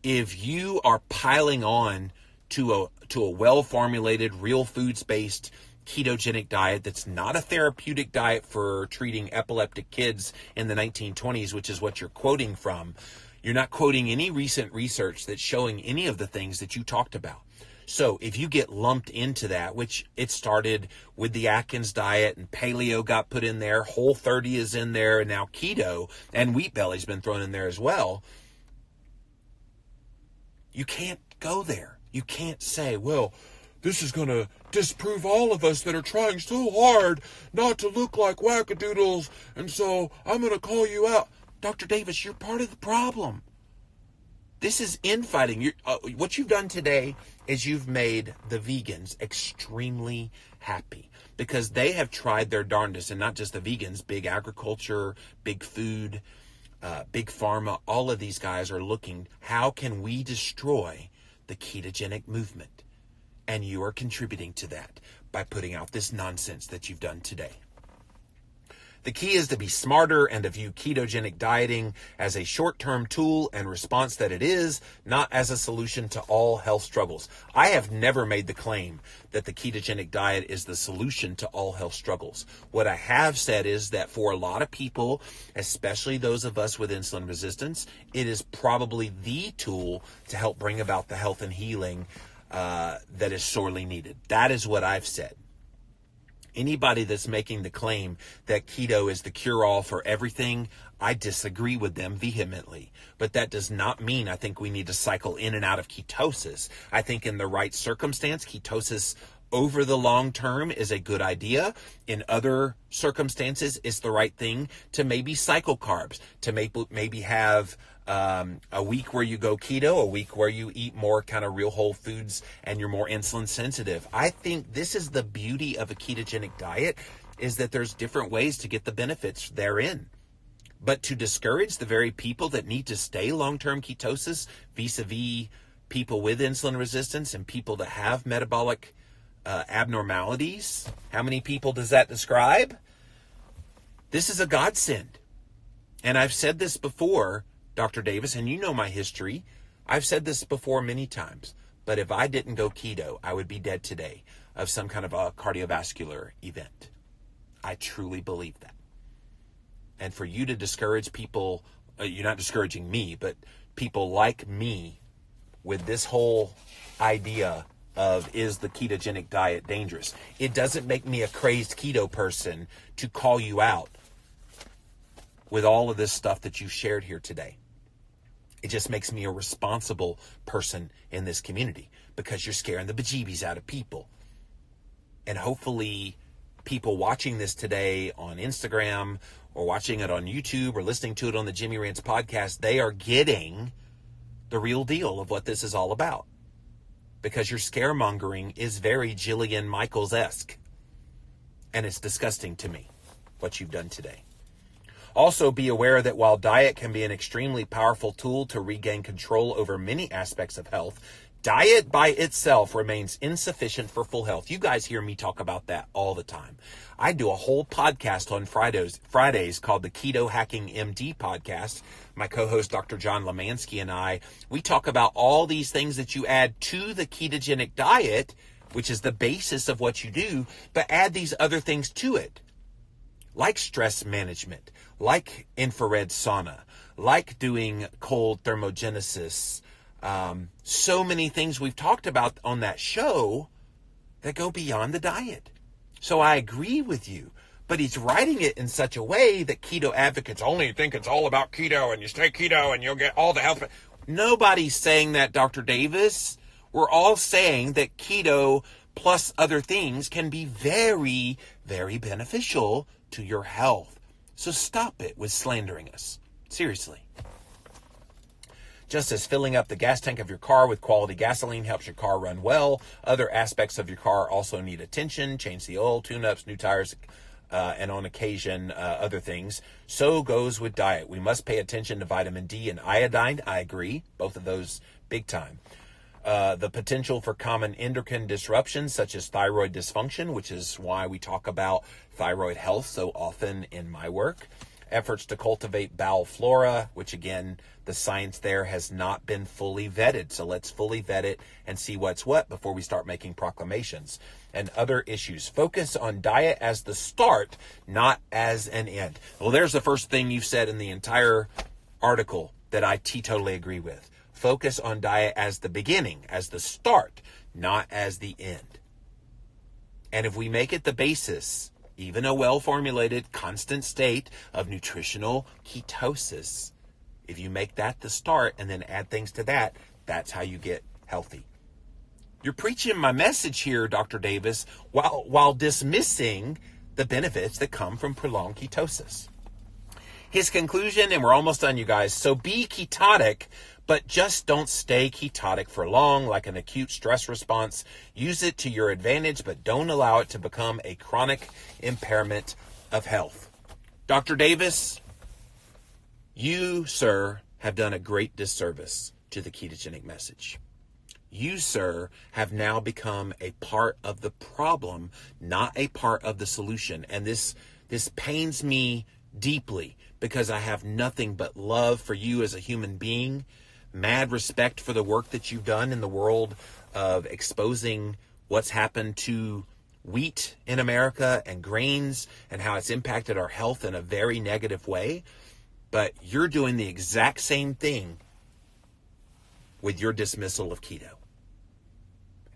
if you are piling on to a well-formulated, real foods-based ketogenic diet that's not a therapeutic diet for treating epileptic kids in the 1920s, which is what you're quoting from, you're not quoting any recent research that's showing any of the things that you talked about. So if you get lumped into that, which it started with the Atkins diet and paleo got put in there, Whole30 is in there, and now keto and wheat belly's been thrown in there as well, you can't go there. You can't say, well, this is going to disprove all of us that are trying so hard not to look like wackadoodles, and so I'm going to call you out. Dr. Davis, you're part of the problem. This is infighting. What you've done today is you've made the vegans extremely happy because they have tried their darndest, and not just the vegans, big agriculture, big food, big pharma, all of these guys are looking, how can we destroy the ketogenic movement? And you are contributing to that by putting out this nonsense that you've done today. The key is to be smarter and to view ketogenic dieting as a short-term tool and response that it is, not as a solution to all health struggles. I have never made the claim that the ketogenic diet is the solution to all health struggles. What I have said is that for a lot of people, especially those of us with insulin resistance, it is probably the tool to help bring about the health and healing that is sorely needed. That is what I've said. Anybody that's making the claim that keto is the cure-all for everything, I disagree with them vehemently. But that does not mean I think we need to cycle in and out of ketosis. I think in the right circumstance, ketosis over the long term is a good idea. In other circumstances, it's the right thing to maybe cycle carbs, to maybe have a week where you go keto, a week where you eat more kind of real whole foods and you're more insulin sensitive. I think this is the beauty of a ketogenic diet, is that there's different ways to get the benefits therein. But to discourage the very people that need to stay long-term ketosis vis-a-vis people with insulin resistance and people that have metabolic abnormalities, how many people does that describe? This is a godsend. And I've said this before, Dr. Davis, and you know my history. I've said this before many times, but if I didn't go keto, I would be dead today of some kind of a cardiovascular event. I truly believe that. And for you to discourage people, you're not discouraging me, but people like me with this whole idea of, is the ketogenic diet dangerous? It doesn't make me a crazed keto person to call you out with all of this stuff that you shared here today. It just makes me a responsible person in this community because you're scaring the bejeebies out of people. And hopefully people watching this today on Instagram or watching it on YouTube or listening to it on the Jimmy Rants podcast, they are getting the real deal of what this is all about. Because your scaremongering is very Jillian Michaels-esque. And it's disgusting to me what you've done today. Also, be aware that while diet can be an extremely powerful tool to regain control over many aspects of health, diet by itself remains insufficient for full health. You guys hear me talk about that all the time. I do a whole podcast on Fridays called the Keto Hacking MD podcast. My co-host, Dr. John Lemansky, and I, we talk about all these things that you add to the ketogenic diet, which is the basis of what you do, but add these other things to it, like stress management, like infrared sauna, like doing cold thermogenesis. So many things we've talked about on that show that go beyond the diet. So I agree with you, but he's writing it in such a way that keto advocates only think it's all about keto and you stay keto and you'll get all the health. Nobody's saying that, Dr. Davis. We're all saying that keto plus other things can be very, very beneficial to your health. So stop it with slandering us. Seriously. Just as filling up the gas tank of your car with quality gasoline helps your car run well, other aspects of your car also need attention. Change the oil, tune-ups, new tires, and on occasion, other things. So goes with diet. We must pay attention to vitamin D and iodine. I agree. Both of those big time. The potential for common endocrine disruptions such as thyroid dysfunction, which is why we talk about thyroid health so often in my work, efforts to cultivate bowel flora, which again, the science there has not been fully vetted. So let's fully vet it and see what's what before we start making proclamations. And other issues. Focus on diet as the start, not as an end. Well, there's the first thing you've said in the entire article that I totally agree with. Focus on diet as the beginning, as the start, not as the end. And if we make it the basis, even a well-formulated, constant state of nutritional ketosis, if you make that the start and then add things to that, that's how you get healthy. You're preaching my message here, Dr. Davis, while dismissing the benefits that come from prolonged ketosis. His conclusion, and we're almost done, you guys. So be ketotic, but just don't stay ketotic for long, like an acute stress response. Use it to your advantage, but don't allow it to become a chronic impairment of health. Dr. Davis, you, sir, have done a great disservice to the ketogenic message. You, sir, have now become a part of the problem, not a part of the solution. And this pains me deeply because I have nothing but love for you as a human being, mad respect for the work that you've done in the world of exposing what's happened to wheat in America and grains and how it's impacted our health in a very negative way. But you're doing the exact same thing with your dismissal of keto.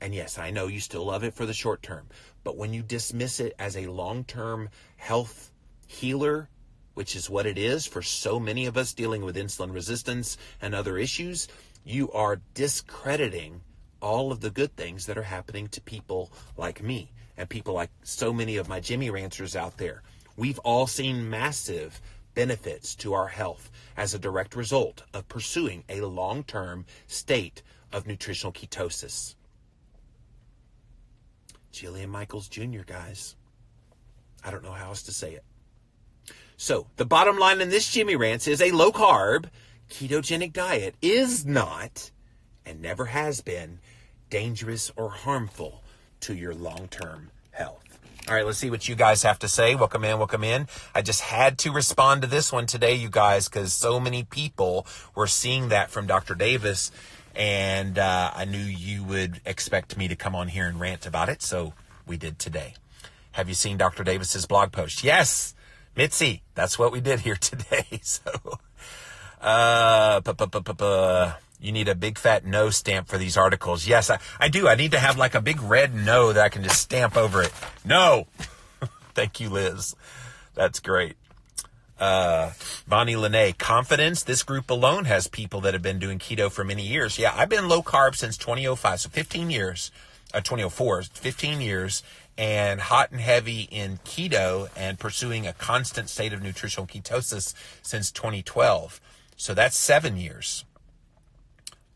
And yes, I know you still love it for the short term, but when you dismiss it as a long-term health healer, which is what it is for so many of us dealing with insulin resistance and other issues, you are discrediting all of the good things that are happening to people like me and people like so many of my Jimmy Ranchers out there. We've all seen massive benefits to our health as a direct result of pursuing a long-term state of nutritional ketosis. Jillian Michaels Jr., guys. I don't know how else to say it. So the bottom line in this Jimmy Rants is a low-carb, ketogenic diet is not, and never has been, dangerous or harmful to your long-term health. All right, let's see what you guys have to say. Welcome in, welcome in. I just had to respond to this one today, you guys, because so many people were seeing that from Dr. Davis, and I knew you would expect me to come on here and rant about it, so we did today. Have you seen Dr. Davis's blog post? Yes, Mitzi, that's what we did here today. So, you need a big fat no stamp for these articles. Yes, I do. I need to have like a big red no that I can just stamp over it. No. Thank you, Liz. That's great. Bonnie Lene, confidence. This group alone has people that have been doing keto for many years. Yeah, I've been low carb since 2005, so 15 years, 2004, 15 years, and hot and heavy in keto and pursuing a constant state of nutritional ketosis since 2012. So that's 7 years.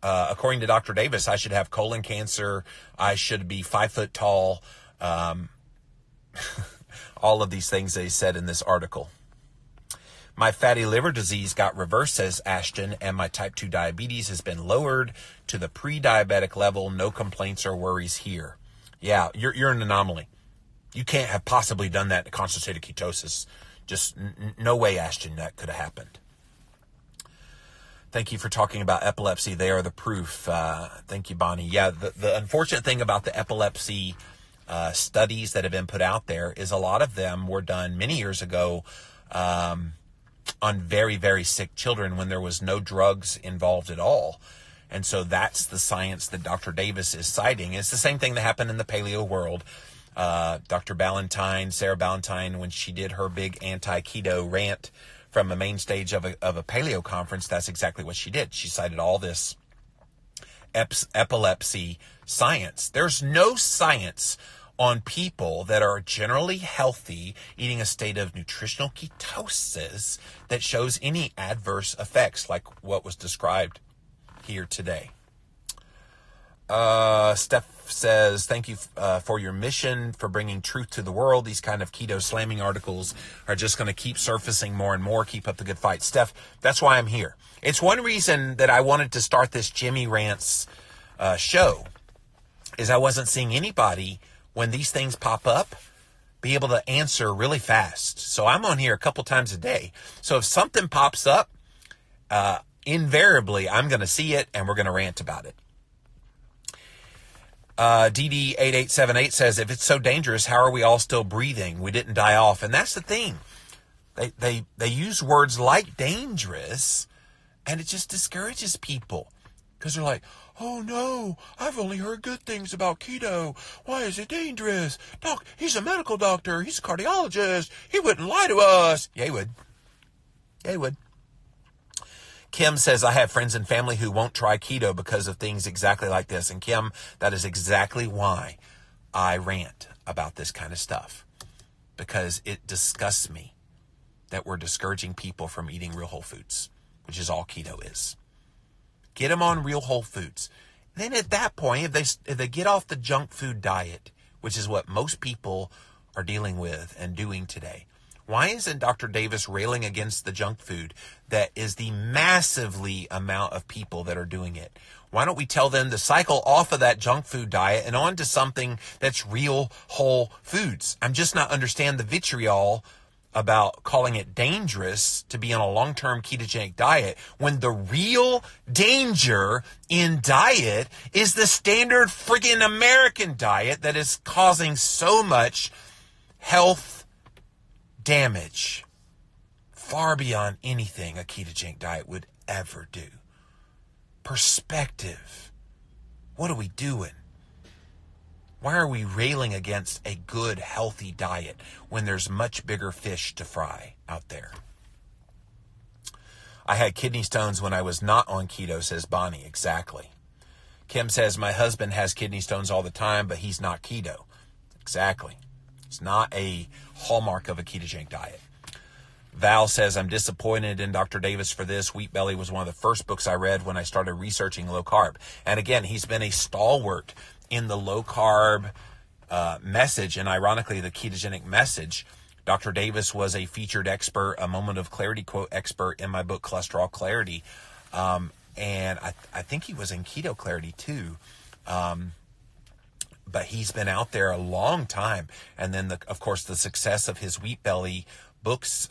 According to Dr. Davis, I should have colon cancer. I should be 5 foot tall. All of these things they said in this article. My fatty liver disease got reversed, says Ashton, and my type 2 diabetes has been lowered to the pre-diabetic level. No complaints or worries here. Yeah, you're an anomaly. You can't have possibly done that in a constant state of ketosis. Just no way, Ashton, that could have happened. Thank you for talking about epilepsy. They are the proof. Thank you, Bonnie. Yeah, the unfortunate thing about the epilepsy studies that have been put out there is a lot of them were done many years ago on very, very sick children when there was no drugs involved at all. And so that's the science that Dr. Davis is citing. It's the same thing that happened in the paleo world. Dr. Ballantyne, Sarah Ballantyne, when she did her big anti-keto rant from a main stage of a paleo conference, that's exactly what she did. She cited all this epilepsy science. There's no science on people that are generally healthy eating a state of nutritional ketosis that shows any adverse effects like what was described here today. Steph says, thank you for your mission, for bringing truth to the world. These kind of keto slamming articles are just going to keep surfacing more and more. Keep up the good fight. Steph, that's why I'm here. It's one reason that I wanted to start this Jimmy Rants show is I wasn't seeing anybody when these things pop up be able to answer really fast. So I'm on here a couple times a day. So if something pops up, invariably I'm going to see it and we're going to rant about it. DD8878 says, if it's so dangerous, how are we all still breathing? We didn't die off. And that's the thing. They use words like dangerous, and it just discourages people because they're like, oh no, I've only heard good things about keto. Why is it dangerous? Doc, he's a medical doctor. He's a cardiologist. He wouldn't lie to us. Yeah, he would. Yeah, he would. Kim says, I have friends and family who won't try keto because of things exactly like this. And Kim, that is exactly why I rant about this kind of stuff, because it disgusts me that we're discouraging people from eating real whole foods, which is all keto is. Get them on real whole foods. Then at that point, if they get off the junk food diet, which is what most people are dealing with and doing today, why isn't Dr. Davis railing against the junk food that is the massively amount of people that are doing it? Why don't we tell them to cycle off of that junk food diet and on to something that's real whole foods? I'm just not understand the vitriol about calling it dangerous to be on a long-term ketogenic diet when the real danger in diet is the standard friggin' American diet that is causing so much health damage, far beyond anything a ketogenic diet would ever do. Perspective. What are we doing? Why are we railing against a good, healthy diet when there's much bigger fish to fry out there? I had kidney stones when I was not on keto, says Bonnie. Exactly. Kim says, my husband has kidney stones all the time, but he's not keto. Exactly. It's not a hallmark of a ketogenic diet. Val says, I'm disappointed in Dr. Davis for this. Wheat Belly was one of the first books I read when I started researching low carb. And again, he's been a stalwart in the low carb message, and ironically, the ketogenic message. Dr. Davis was a featured expert, a moment of clarity quote expert in my book, Cholesterol Clarity. And I think he was in Keto Clarity too. But he's been out there a long time. And then, of course, the success of his Wheat Belly books,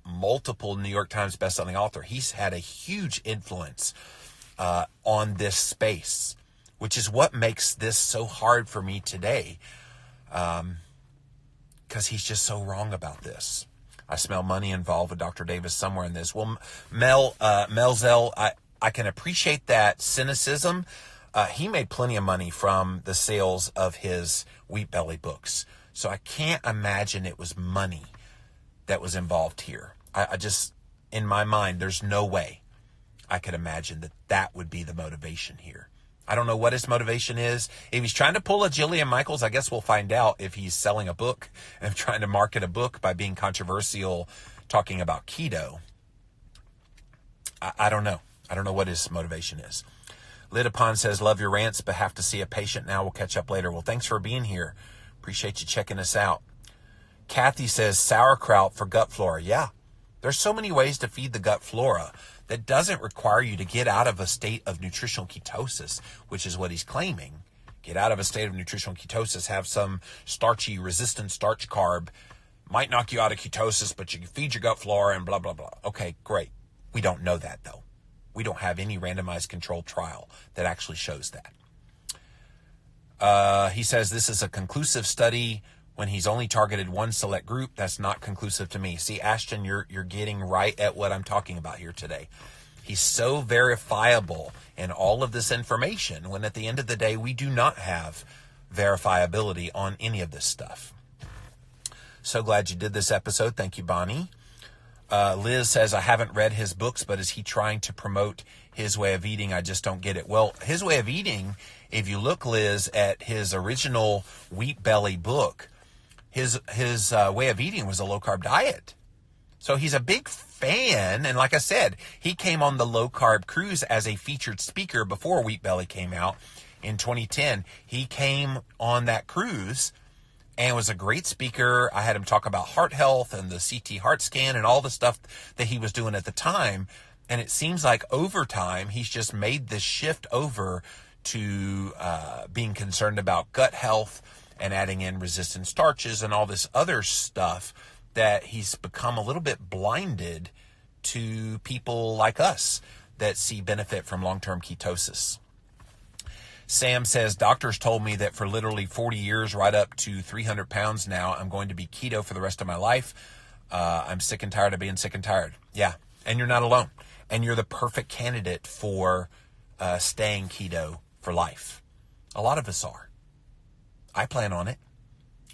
multiple New York Times bestselling author. He's had a huge influence on this space, which is what makes this so hard for me today, because he's just so wrong about this. I smell money involved with Dr. Davis somewhere in this. Well, Melzel, I can appreciate that cynicism. He made plenty of money from the sales of his Wheat Belly books. So I can't imagine it was money that was involved here. I just, in my mind, there's no way I could imagine that would be the motivation here. I don't know what his motivation is. If he's trying to pull a Jillian Michaels, I guess we'll find out if he's selling a book and trying to market a book by being controversial, talking about keto. I don't know. I don't know what his motivation is. Lidapon says, love your rants, but have to see a patient now. We'll catch up later. Well, thanks for being here. Appreciate you checking us out. Kathy says, sauerkraut for gut flora. Yeah, there's so many ways to feed the gut flora that doesn't require you to get out of a state of nutritional ketosis, which is what he's claiming. Get out of a state of nutritional ketosis, have some starchy, resistant starch carb. Might knock you out of ketosis, but you can feed your gut flora and blah, blah, blah. Okay, great. We don't know that, though. We don't have any randomized controlled trial that actually shows that. He says this is a conclusive study when he's only targeted one select group. That's not conclusive to me. See, Ashton, you're getting right at what I'm talking about here today. He's so verifiable in all of this information when at the end of the day, we do not have verifiability on any of this stuff. So glad you did this episode. Thank you, Bonnie. Liz says, I haven't read his books, but is he trying to promote his way of eating? I just don't get it. Well, his way of eating, if you look, Liz, at his original Wheat Belly book, his way of eating was a low-carb diet. So he's a big fan. And like I said, he came on the low-carb cruise as a featured speaker before Wheat Belly came out in 2010. He came on that cruise and was a great speaker. I had him talk about heart health and the CT heart scan and all the stuff that he was doing at the time. And it seems like over time, he's just made this shift over to being concerned about gut health and adding in resistant starches and all this other stuff that he's become a little bit blinded to people like us that see benefit from long-term ketosis. Sam says, doctors told me that for literally 40 years, right up to 300 pounds now, I'm going to be keto for the rest of my life. I'm sick and tired of being sick and tired. Yeah, and you're not alone. And you're the perfect candidate for staying keto for life. A lot of us are. I plan on it.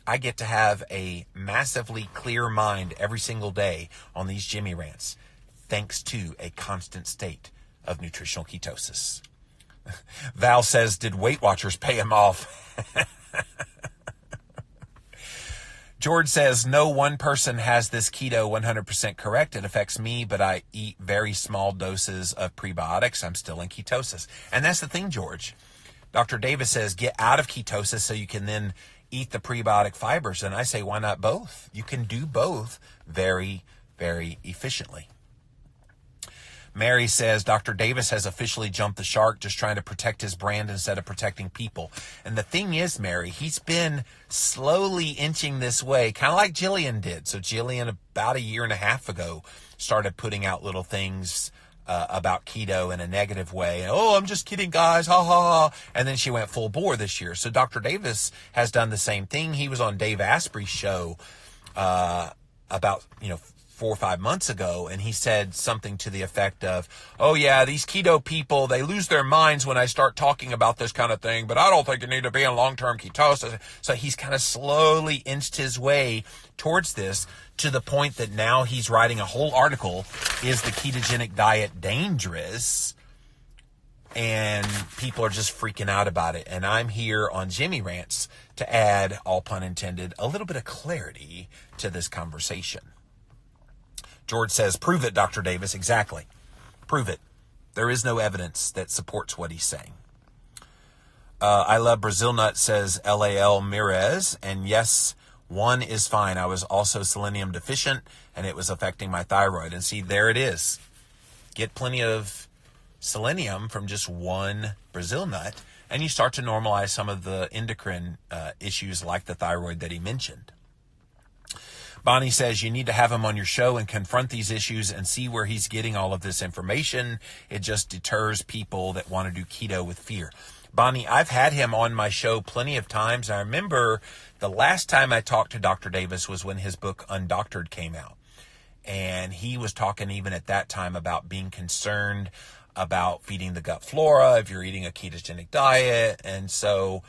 I get to have a massively clear mind every single day on these Jimmy rants, thanks to a constant state of nutritional ketosis. Val says, did Weight Watchers pay him off? George says, no one person has this keto 100% correct. It affects me, but I eat very small doses of prebiotics. I'm still in ketosis. And that's the thing, George. Dr. Davis says, get out of ketosis so you can then eat the prebiotic fibers. And I say, why not both? You can do both very, very efficiently. Mary says, Dr. Davis has officially jumped the shark, just trying to protect his brand instead of protecting people. And the thing is, Mary, he's been slowly inching this way, kind of like Jillian did. So Jillian, about a year and a half ago, started putting out little things about keto in a negative way. Oh, I'm just kidding, guys. Ha, ha, ha. And then she went full bore this year. So Dr. Davis has done the same thing. He was on Dave Asprey's show about, 4 or 5 months ago, and he said something to the effect of, oh yeah, these keto people, they lose their minds when I start talking about this kind of thing, but I don't think you need to be in long-term ketosis. So he's kind of slowly inched his way towards this, to the point that now he's writing a whole article, is the ketogenic diet dangerous? And people are just freaking out about it. And I'm here on Jimmy Rants to add, all pun intended, a little bit of clarity to this conversation. George says, prove it, Dr. Davis. Exactly. Prove it. There is no evidence that supports what he's saying. I love Brazil Nut says LAL Mirez. And yes, one is fine. I was also selenium deficient and it was affecting my thyroid. And see, there it is. Get plenty of selenium from just one Brazil nut and you start to normalize some of the endocrine issues like the thyroid that he mentioned. Bonnie says you need to have him on your show and confront these issues and see where he's getting all of this information. It just deters people that want to do keto with fear. Bonnie, I've had him on my show plenty of times. I remember the last time I talked to Dr. Davis was when his book Undoctored came out. And he was talking even at that time about being concerned about feeding the gut flora if you're eating a ketogenic diet. And so,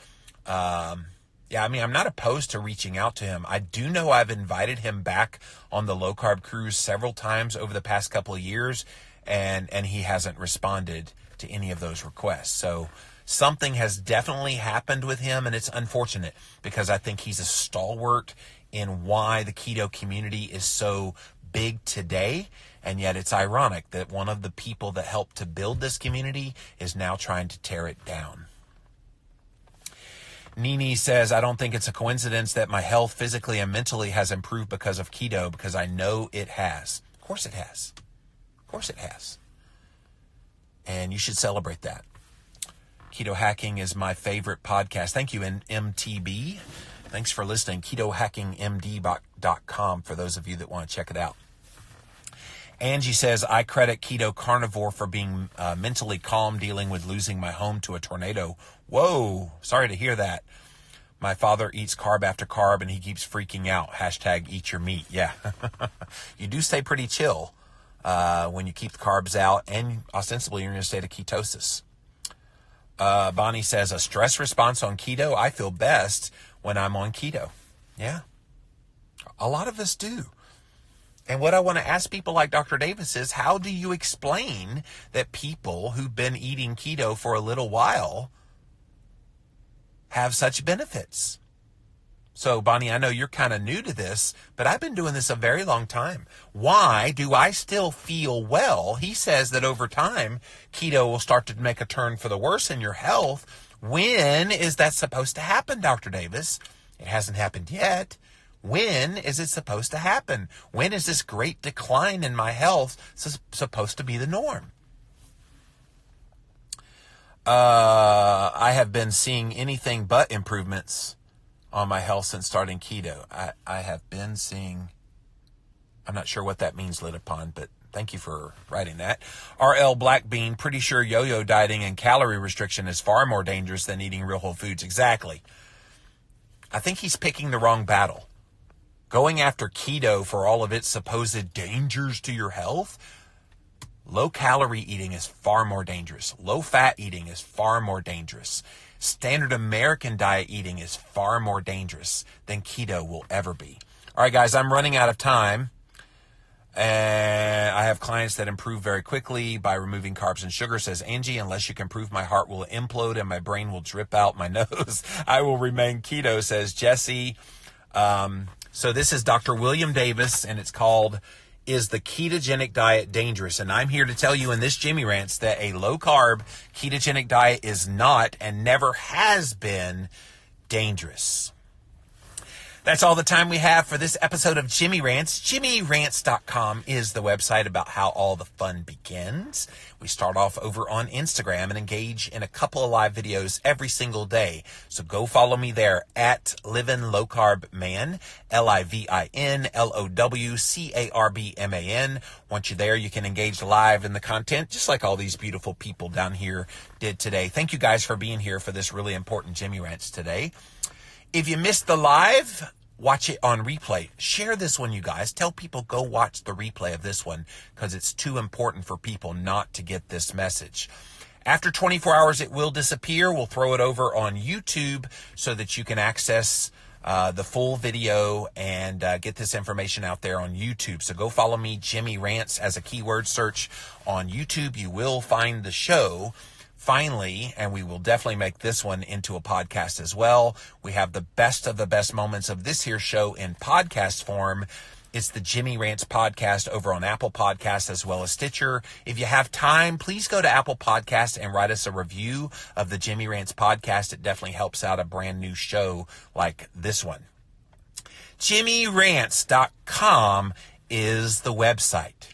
I'm not opposed to reaching out to him. I do know I've invited him back on the low-carb cruise several times over the past couple of years, and he hasn't responded to any of those requests. So something has definitely happened with him, and it's unfortunate because I think he's a stalwart in why the keto community is so big today, and yet it's ironic that one of the people that helped to build this community is now trying to tear it down. Nini says, I don't think it's a coincidence that my health physically and mentally has improved because of keto, because I know it has. Of course it has. Of course it has. And you should celebrate that. Keto Hacking is my favorite podcast. Thank you, MTB. Thanks for listening. KetoHackingMD.com for those of you that want to check it out. Angie says, I credit Keto Carnivore for being mentally calm dealing with losing my home to a tornado. Whoa, sorry to hear that. My father eats carb after carb and he keeps freaking out. # eat your meat. Yeah, you do stay pretty chill when you keep the carbs out, and ostensibly you're in a state of ketosis. Bonnie says, a stress response on keto. I feel best when I'm on keto. Yeah, a lot of us do. And what I want to ask people like Dr. Davis is, how do you explain that people who've been eating keto for a little while have such benefits? So, Bonnie, I know you're kind of new to this, but I've been doing this a very long time. Why do I still feel well? He says that over time, keto will start to make a turn for the worse in your health. When is that supposed to happen, Dr. Davis? It hasn't happened yet. When is it supposed to happen? When is this great decline in my health supposed to be the norm? I have been seeing anything but improvements on my health since starting keto. I have been seeing, I'm not sure what that means, lit upon, but thank you for writing that. RL Blackbean, pretty sure yo-yo dieting and calorie restriction is far more dangerous than eating real whole foods. Exactly. I think he's picking the wrong battle. Going after keto for all of its supposed dangers to your health, low-calorie eating is far more dangerous. Low-fat eating is far more dangerous. Standard American diet eating is far more dangerous than keto will ever be. All right, guys, I'm running out of time. And I have clients that improve very quickly by removing carbs and sugar. Says Angie, unless you can prove my heart will implode and my brain will drip out my nose, I will remain keto, says Jesse. So this is Dr. William Davis, and it's called, Is the Ketogenic Diet Dangerous? And I'm here to tell you in this Jimmy Rants that a low-carb ketogenic diet is not and never has been dangerous. That's all the time we have for this episode of Jimmy Rants. JimmyRants.com is the website about how all the fun begins. We start off over on Instagram and engage in a couple of live videos every single day. So go follow me there at Livin' Low Carb Man, LIVINLOWCARBMAN. Once you're there, you can engage live in the content, just like all these beautiful people down here did today. Thank you guys for being here for this really important Jimmy Rants today. If you missed the live, watch it on replay. Share this one, you guys. Tell people go watch the replay of this one because it's too important for people not to get this message. After 24 hours, it will disappear. We'll throw it over on YouTube so that you can access the full video and get this information out there on YouTube. So go follow me, Jimmy Rants, as a keyword search on YouTube. You will find the show. Finally, and we will definitely make this one into a podcast as well. We have the best of the best moments of this here show in podcast form. It's the Jimmy Rants podcast over on Apple Podcasts as well as Stitcher. If you have time, please go to Apple Podcasts and write us a review of the Jimmy Rants podcast. It definitely helps out a brand new show like this one. JimmyRants.com is the website.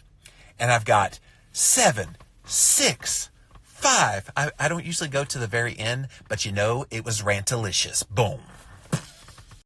And I've got 7, 6, 5. I don't usually go to the very end, but you know, it was rantalicious. Boom.